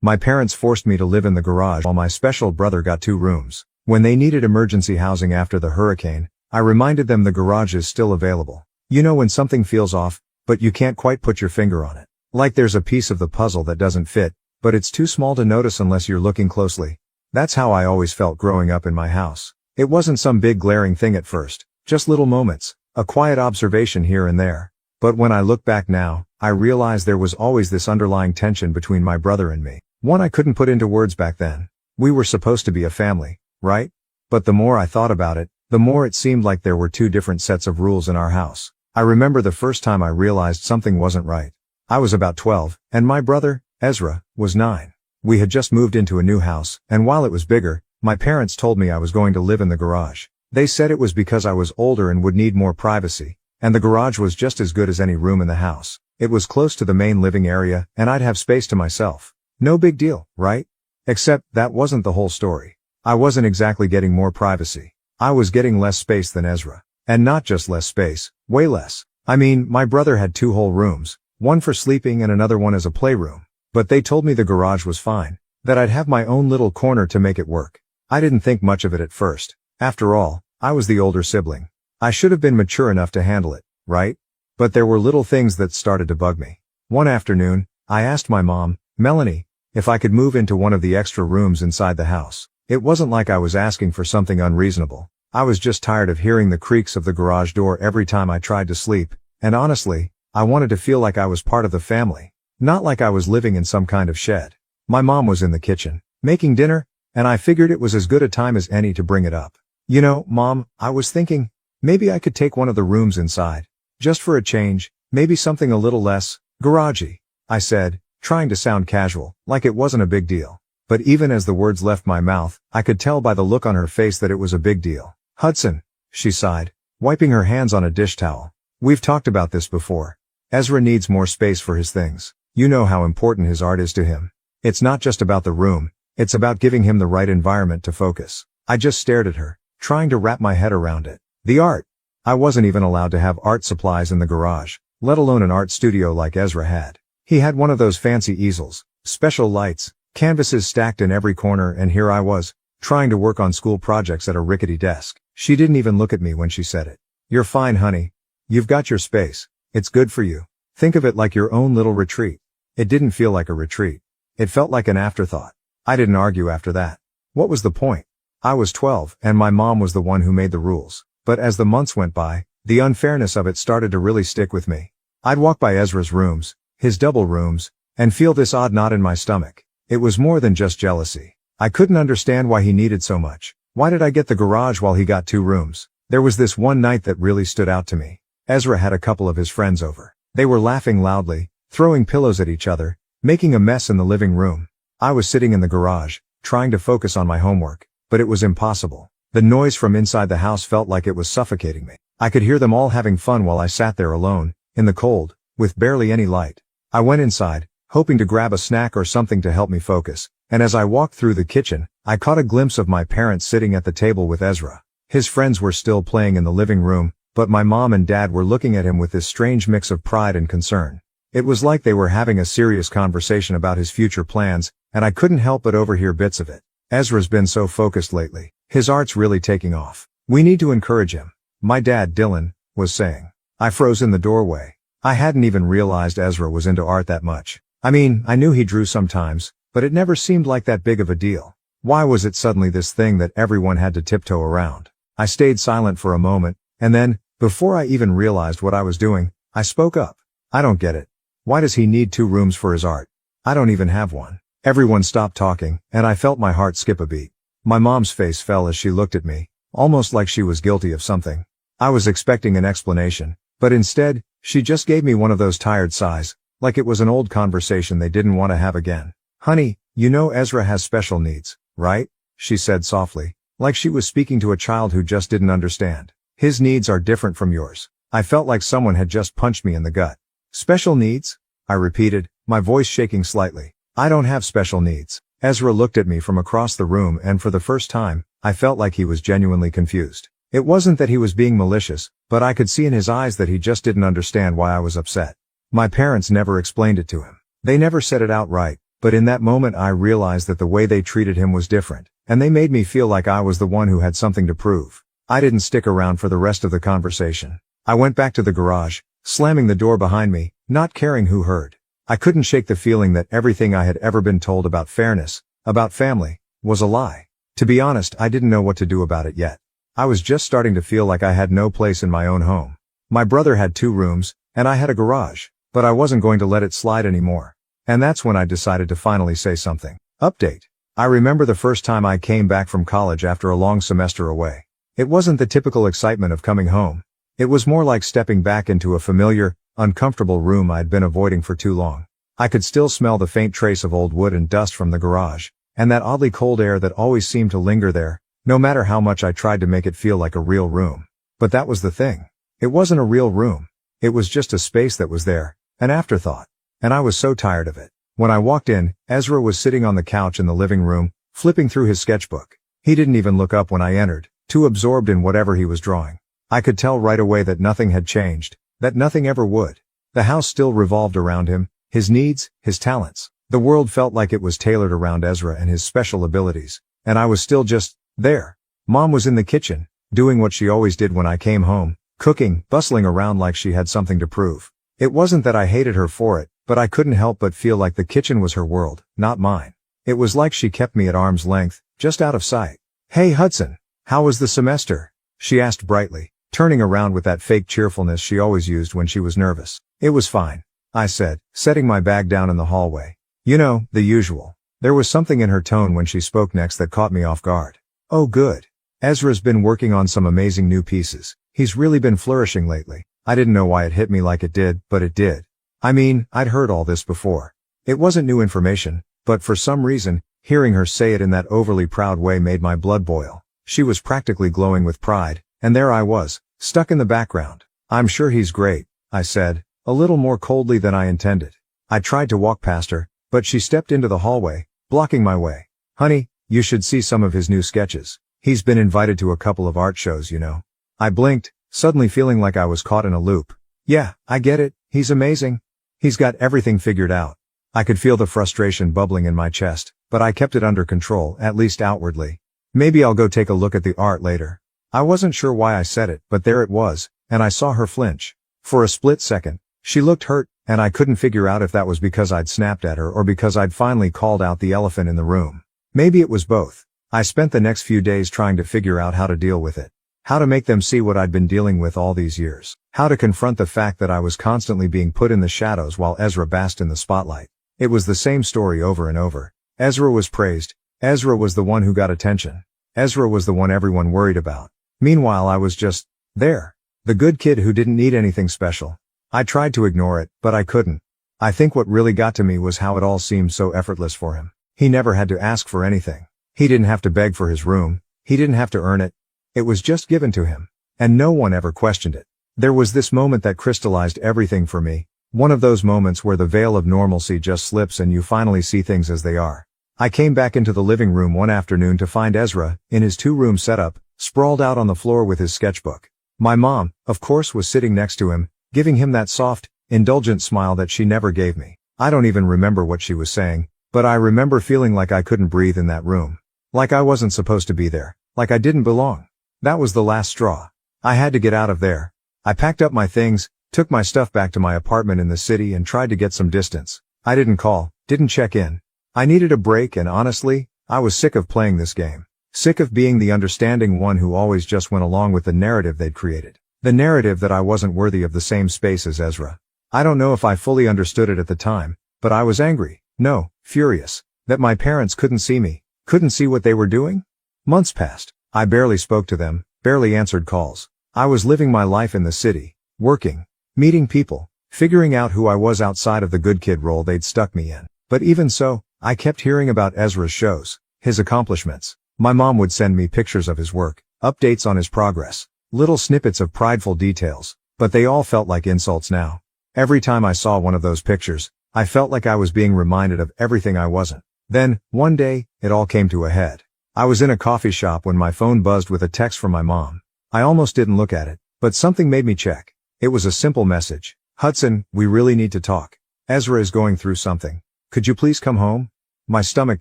My parents forced me to live in the garage while my special brother got 2 rooms. When they needed emergency housing after the hurricane, I reminded them the garage is still available. You know when something feels off, but you can't quite put your finger on it. Like there's a piece of the puzzle that doesn't fit, but it's too small to notice unless you're looking closely. That's how I always felt growing up in my house. It wasn't some big glaring thing at first, just little moments, a quiet observation here and there. But when I look back now, I realize there was always this underlying tension between my brother and me. One I couldn't put into words back then. We were supposed to be a family, right? But the more I thought about it, the more it seemed like there were 2 different sets of rules in our house. I remember the first time I realized something wasn't right. I was about 12, and my brother, Ezra, was 9. We had just moved into a new house, and while it was bigger, my parents told me I was going to live in the garage. They said it was because I was older and would need more privacy, and the garage was just as good as any room in the house. It was close to the main living area, and I'd have space to myself. No big deal, right? Except, that wasn't the whole story. I wasn't exactly getting more privacy. I was getting less space than Ezra. And not just less space, way less. I mean, my brother had 2 whole rooms, one for sleeping and another one as a playroom. But they told me the garage was fine, that I'd have my own little corner to make it work. I didn't think much of it at first. After all, I was the older sibling. I should have been mature enough to handle it, right? But there were little things that started to bug me. One afternoon, I asked my mom, Melanie, if I could move into one of the extra rooms inside the house. It wasn't like I was asking for something unreasonable. I was just tired of hearing the creaks of the garage door every time I tried to sleep, and honestly, I wanted to feel like I was part of the family, not like I was living in some kind of shed. My mom was in the kitchen, making dinner, and I figured it was as good a time as any to bring it up. You know, Mom, I was thinking, maybe I could take one of the rooms inside. Just for a change, maybe something a little less garagey, I said, trying to sound casual, like it wasn't a big deal. But even as the words left my mouth, I could tell by the look on her face that it was a big deal. Hudson, she sighed, wiping her hands on a dish towel. We've talked about this before. Ezra needs more space for his things. You know how important his art is to him. It's not just about the room, it's about giving him the right environment to focus. I just stared at her, trying to wrap my head around it. The art. I wasn't even allowed to have art supplies in the garage, let alone an art studio like Ezra had. He had one of those fancy easels, special lights, canvases stacked in every corner, and here I was, trying to work on school projects at a rickety desk. She didn't even look at me when she said it. You're fine, honey. You've got your space. It's good for you. Think of it like your own little retreat. It didn't feel like a retreat. It felt like an afterthought. I didn't argue after that. What was the point? I was 12, and my mom was the one who made the rules. But as the months went by, the unfairness of it started to really stick with me. I'd walk by Ezra's rooms, his double rooms, and feel this odd knot in my stomach. It was more than just jealousy. I couldn't understand why he needed so much. Why did I get the garage while he got 2 rooms? There was this one night that really stood out to me. Ezra had a couple of his friends over. They were laughing loudly, throwing pillows at each other, making a mess in the living room. I was sitting in the garage, trying to focus on my homework, but it was impossible. The noise from inside the house felt like it was suffocating me. I could hear them all having fun while I sat there alone, in the cold, with barely any light. I went inside, hoping to grab a snack or something to help me focus, and as I walked through the kitchen, I caught a glimpse of my parents sitting at the table with Ezra. His friends were still playing in the living room, but my mom and dad were looking at him with this strange mix of pride and concern. It was like they were having a serious conversation about his future plans, and I couldn't help but overhear bits of it. Ezra's been so focused lately. His art's really taking off. We need to encourage him, my dad, Dylan, was saying. I froze in the doorway. I hadn't even realized Ezra was into art that much. I mean, I knew he drew sometimes, but it never seemed like that big of a deal. Why was it suddenly this thing that everyone had to tiptoe around? I stayed silent for a moment, and then, before I even realized what I was doing, I spoke up. I don't get it. Why does he need 2 rooms for his art? I don't even have one. Everyone stopped talking, and I felt my heart skip a beat. My mom's face fell as she looked at me, almost like she was guilty of something. I was expecting an explanation, but instead, she just gave me one of those tired sighs, like it was an old conversation they didn't want to have again. Honey, you know Ezra has special needs, right? She said softly, like she was speaking to a child who just didn't understand. His needs are different from yours. I felt like someone had just punched me in the gut. Special needs? I repeated, my voice shaking slightly. I don't have special needs. Ezra looked at me from across the room, and for the first time, I felt like he was genuinely confused. It wasn't that he was being malicious, but I could see in his eyes that he just didn't understand why I was upset. My parents never explained it to him. They never said it outright, but in that moment I realized that the way they treated him was different, and they made me feel like I was the one who had something to prove. I didn't stick around for the rest of the conversation. I went back to the garage, slamming the door behind me, not caring who heard. I couldn't shake the feeling that everything I had ever been told about fairness, about family, was a lie. To be honest, I didn't know what to do about it yet. I was just starting to feel like I had no place in my own home. My brother had 2 rooms, and I had a garage, but I wasn't going to let it slide anymore. And that's when I decided to finally say something. Update. I remember the first time I came back from college after a long semester away. It wasn't the typical excitement of coming home. It was more like stepping back into a familiar, uncomfortable room I'd been avoiding for too long. I could still smell the faint trace of old wood and dust from the garage, and that oddly cold air that always seemed to linger there, no matter how much I tried to make it feel like a real room. But that was the thing. It wasn't a real room. It was just a space that was there, an afterthought. And I was so tired of it. When I walked in, Ezra was sitting on the couch in the living room, flipping through his sketchbook. He didn't even look up when I entered, too absorbed in whatever he was drawing. I could tell right away that nothing had changed, that nothing ever would. The house still revolved around him, his needs, his talents. The world felt like it was tailored around Ezra and his special abilities. And I was still just there. Mom was in the kitchen, doing what she always did when I came home, cooking, bustling around like she had something to prove. It wasn't that I hated her for it, but I couldn't help but feel like the kitchen was her world, not mine. It was like she kept me at arm's length, just out of sight. "Hey Hudson, how was the semester?" she asked brightly, turning around with that fake cheerfulness she always used when she was nervous. "It was fine," I said, setting my bag down in the hallway. You know, the usual. There was something in her tone when she spoke next that caught me off guard. "Oh good. Ezra's been working on some amazing new pieces. He's really been flourishing lately." I didn't know why it hit me like it did, but it did. I mean, I'd heard all this before. It wasn't new information, but for some reason, hearing her say it in that overly proud way made my blood boil. She was practically glowing with pride, and there I was, stuck in the background. "I'm sure he's great," I said, a little more coldly than I intended. I tried to walk past her, but she stepped into the hallway, blocking my way. "Honey, you should see some of his new sketches. He's been invited to a couple of art shows, you know." I blinked, suddenly feeling like I was caught in a loop. "Yeah, I get it. He's amazing. He's got everything figured out." I could feel the frustration bubbling in my chest, but I kept it under control, at least outwardly. "Maybe I'll go take a look at the art later." I wasn't sure why I said it, but there it was, and I saw her flinch. For a split second, she looked hurt, and I couldn't figure out if that was because I'd snapped at her or because I'd finally called out the elephant in the room. Maybe it was both. I spent the next few days trying to figure out how to deal with it. How to make them see what I'd been dealing with all these years. How to confront the fact that I was constantly being put in the shadows while Ezra basked in the spotlight. It was the same story over and over. Ezra was praised. Ezra was the one who got attention. Ezra was the one everyone worried about. Meanwhile, I was just there. The good kid who didn't need anything special. I tried to ignore it, but I couldn't. I think what really got to me was how it all seemed so effortless for him. He never had to ask for anything. He didn't have to beg for his room. He didn't have to earn it. It was just given to him. And no one ever questioned it. There was this moment that crystallized everything for me. One of those moments where the veil of normalcy just slips and you finally see things as they are. I came back into the living room one afternoon to find Ezra, in his 2-room setup, sprawled out on the floor with his sketchbook. My mom, of course, was sitting next to him, giving him that soft, indulgent smile that she never gave me. I don't even remember what she was saying, but I remember feeling like I couldn't breathe in that room. Like I wasn't supposed to be there. Like I didn't belong. That was the last straw. I had to get out of there. I packed up my things, took my stuff back to my apartment in the city and tried to get some distance. I didn't call, didn't check in. I needed a break and honestly, I was sick of playing this game. Sick of being the understanding one who always just went along with the narrative they'd created. The narrative that I wasn't worthy of the same space as Ezra. I don't know if I fully understood it at the time, but I was angry, no, furious, that my parents couldn't see me, couldn't see what they were doing. Months passed. I barely spoke to them, barely answered calls. I was living my life in the city, working, meeting people, figuring out who I was outside of the good kid role they'd stuck me in. But even so, I kept hearing about Ezra's shows, his accomplishments. My mom would send me pictures of his work, updates on his progress, little snippets of prideful details, but they all felt like insults now. Every time I saw one of those pictures, I felt like I was being reminded of everything I wasn't. Then, one day, it all came to a head. I was in a coffee shop when my phone buzzed with a text from my mom. I almost didn't look at it, but something made me check. It was a simple message. "Hudson, we really need to talk. Ezra is going through something. Could you please come home?" My stomach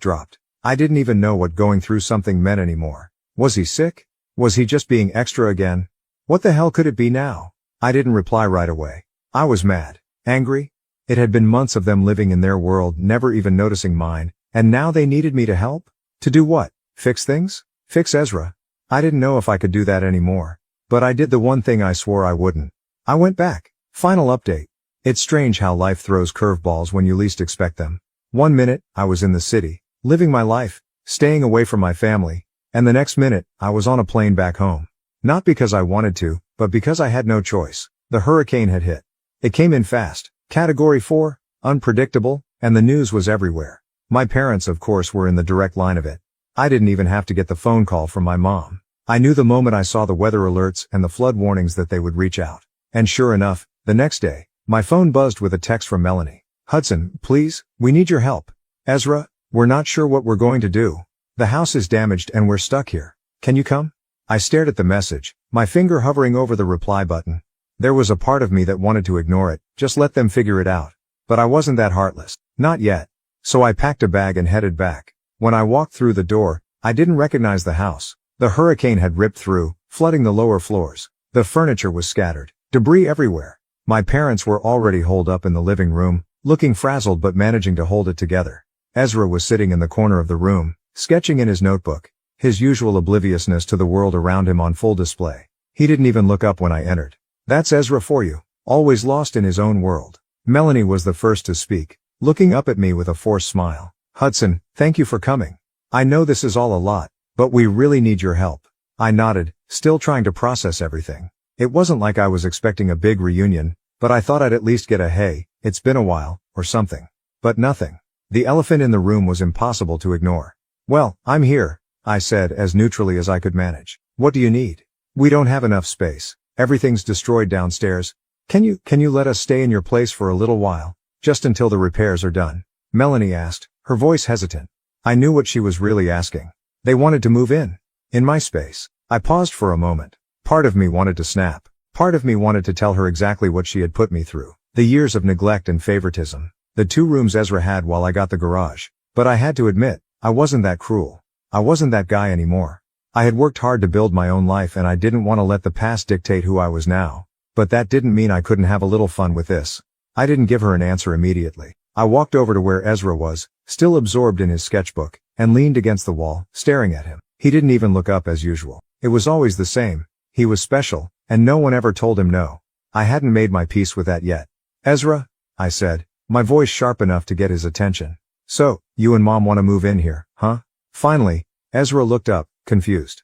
dropped. I didn't even know what going through something meant anymore. Was he sick? Was he just being extra again? What the hell could it be now? I didn't reply right away. I was mad. Angry? It had been months of them living in their world, never even noticing mine, and now they needed me to help? To do what? Fix things? Fix Ezra? I didn't know if I could do that anymore. But I did the one thing I swore I wouldn't. I went back. Final update. It's strange how life throws curveballs when you least expect them. 1 minute, I was in the city, living my life, staying away from my family, and the next minute, I was on a plane back home. Not because I wanted to, but because I had no choice. The hurricane had hit. It came in fast, Category 4, unpredictable, and the news was everywhere. My parents, of course, were in the direct line of it. I didn't even have to get the phone call from my mom. I knew the moment I saw the weather alerts and the flood warnings that they would reach out. And sure enough, the next day, my phone buzzed with a text from Melanie. Hudson, please, we need your help. Ezra, we're not sure what we're going to do. The house is damaged and we're stuck here. Can you come? I stared at the message, my finger hovering over the reply button. There was a part of me that wanted to ignore it, just let them figure it out. But I wasn't that heartless. Not yet. So I packed a bag and headed back. When I walked through the door, I didn't recognize the house. The hurricane had ripped through, flooding the lower floors. The furniture was scattered, debris everywhere. My parents were already holed up in the living room, looking frazzled but managing to hold it together. Ezra was sitting in the corner of the room, sketching in his notebook, his usual obliviousness to the world around him on full display. He didn't even look up when I entered. That's Ezra for you, always lost in his own world. Melanie was the first to speak, looking up at me with a forced smile. Hudson, thank you for coming. I know this is all a lot, but we really need your help. I nodded, still trying to process everything. It wasn't like I was expecting a big reunion, but I thought I'd at least get a hey, it's been a while, or something. But nothing. The elephant in the room was impossible to ignore. Well, I'm here, I said as neutrally as I could manage. What do you need? We don't have enough space. Everything's destroyed downstairs. Can you let us stay in your place for a little while? Just until the repairs are done? Melanie asked, her voice hesitant. I knew what she was really asking. They wanted to move in my space. I paused for a moment. Part of me wanted to snap. Part of me wanted to tell her exactly what she had put me through. The years of neglect and favoritism. The 2 rooms Ezra had while I got the garage. But I had to admit, I wasn't that cruel. I wasn't that guy anymore. I had worked hard to build my own life and I didn't want to let the past dictate who I was now. But that didn't mean I couldn't have a little fun with this. I didn't give her an answer immediately. I walked over to where Ezra was, still absorbed in his sketchbook, and leaned against the wall, staring at him. He didn't even look up as usual. It was always the same. He was special, and no one ever told him no. I hadn't made my peace with that yet. Ezra, I said, my voice sharp enough to get his attention. So, you and Mom want to move in here, huh? Finally, Ezra looked up, confused.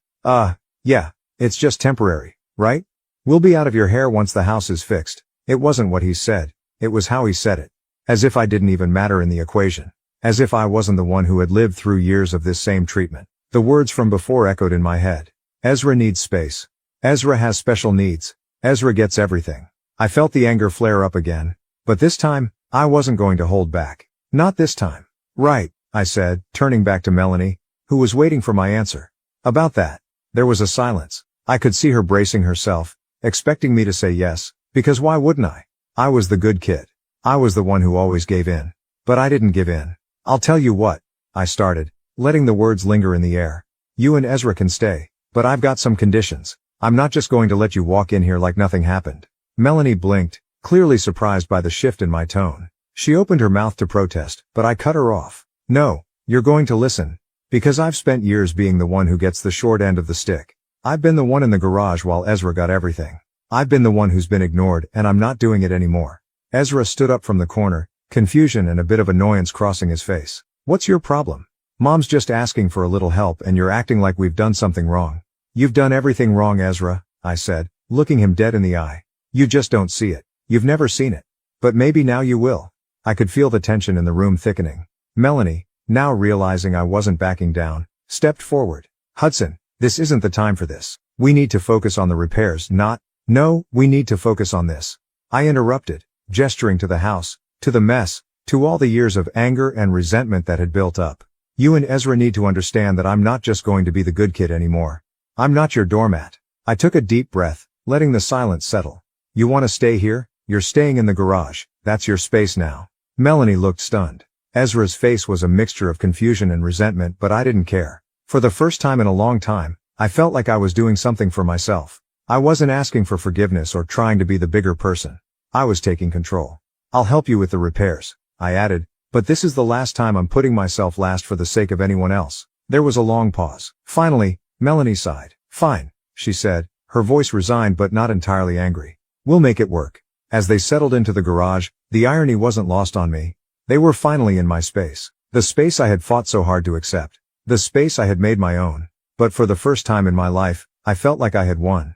Yeah, it's just temporary, right? We'll be out of your hair once the house is fixed. It wasn't what he said. It was how he said it. As if I didn't even matter in the equation. As if I wasn't the one who had lived through years of this same treatment. The words from before echoed in my head. Ezra needs space. Ezra has special needs. Ezra gets everything. I felt the anger flare up again. But this time, I wasn't going to hold back. Not this time. Right, I said, turning back to Melanie, who was waiting for my answer. About that. There was a silence. I could see her bracing herself, expecting me to say yes, because why wouldn't I? I was the good kid. I was the one who always gave in. But I didn't give in. I'll tell you what, I started, letting the words linger in the air. You and Ezra can stay, but I've got some conditions. I'm not just going to let you walk in here like nothing happened. Melanie blinked, clearly surprised by the shift in my tone. She opened her mouth to protest, but I cut her off. No, you're going to listen. Because I've spent years being the one who gets the short end of the stick. I've been the one in the garage while Ezra got everything. I've been the one who's been ignored, and I'm not doing it anymore. Ezra stood up from the corner, confusion and a bit of annoyance crossing his face. What's your problem? Mom's just asking for a little help and you're acting like we've done something wrong. You've done everything wrong, Ezra, I said, looking him dead in the eye. You just don't see it. You've never seen it. But maybe now you will. I could feel the tension in the room thickening. Melanie, now realizing I wasn't backing down, stepped forward. Hudson, this isn't the time for this. We need to focus on the repairs, No, we need to focus on this. I interrupted, gesturing to the house, to the mess, to all the years of anger and resentment that had built up. You and Ezra need to understand that I'm not just going to be the good kid anymore. I'm not your doormat. I took a deep breath, letting the silence settle. You want to stay here? You're staying in the garage. That's your space now. Melanie looked stunned. Ezra's face was a mixture of confusion and resentment, but I didn't care. For the first time in a long time, I felt like I was doing something for myself. I wasn't asking for forgiveness or trying to be the bigger person. I was taking control. I'll help you with the repairs, I added, but this is the last time I'm putting myself last for the sake of anyone else. There was a long pause. Finally, Melanie sighed. Fine, she said, her voice resigned but not entirely angry. We'll make it work. As they settled into the garage, the irony wasn't lost on me. They were finally in my space. The space I had fought so hard to accept. The space I had made my own. But for the first time in my life, I felt like I had won.